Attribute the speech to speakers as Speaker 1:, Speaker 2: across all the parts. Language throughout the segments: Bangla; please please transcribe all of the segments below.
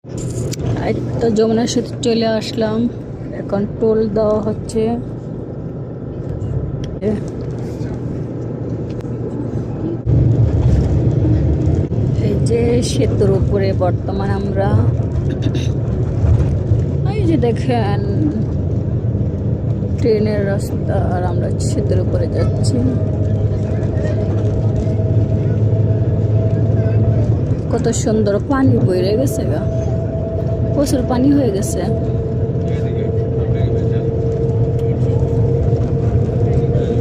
Speaker 1: এই তো যমুনা সেতু চলে আসলাম, এখন টোল দেওয়া হচ্ছে। এই যে সেতুর উপরে বর্তমান আমরা, এই যে দেখেন ট্রেনের রাস্তা, আর আমরা সেতুর উপরে যাচ্ছি। কত সুন্দর পানি বইরে গেছে গা, প্রচুর পানি হয়ে গেছে।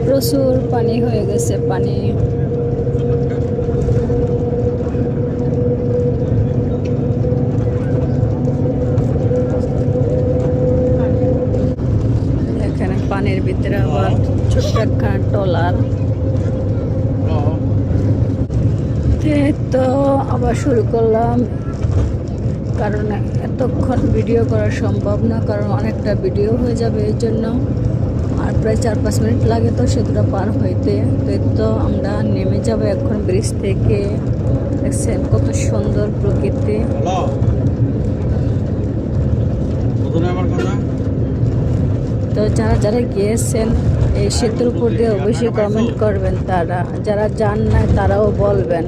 Speaker 1: প্রচুর পানি হয়ে গেছে, পানি। এখানে পানির ভিতরে আবার ছোট্ট একটা ট্রলার। তো আবার শুরু করলাম, কারণ এতক্ষণ ভিডিও করা সম্ভব না, কারণ অনেকটা ভিডিও হয়ে যাবে এই জন্য। আর প্রায় 4-5 মিনিট লাগে তো সেতুটা পার হইতে। তো আমরা নেমে যাব এখন ব্রিজ থেকে। দেখছেন কত সুন্দর প্রকৃতি। তো যারা যারা গিয়েছেন এই সেতুর উপর দিয়ে অবশ্যই কমেন্ট করবেন, তারা যারা যান না তারাও বলবেন।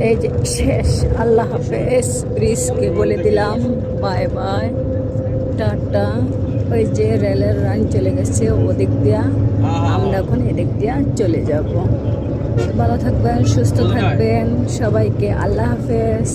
Speaker 1: এই যে শেষ, আল্লাহ হাফেজ, ব্রিজকে বলে দিলাম বাই বাই, টাটা। ওই যে রেলের লাইন চলে গেছে ওদিক দিয়া, আমরা এখন এদিক দিয়া চলে যাব। ভালো থাকবেন, সুস্থ থাকবেন, সবাইকে আল্লাহ হাফেজ।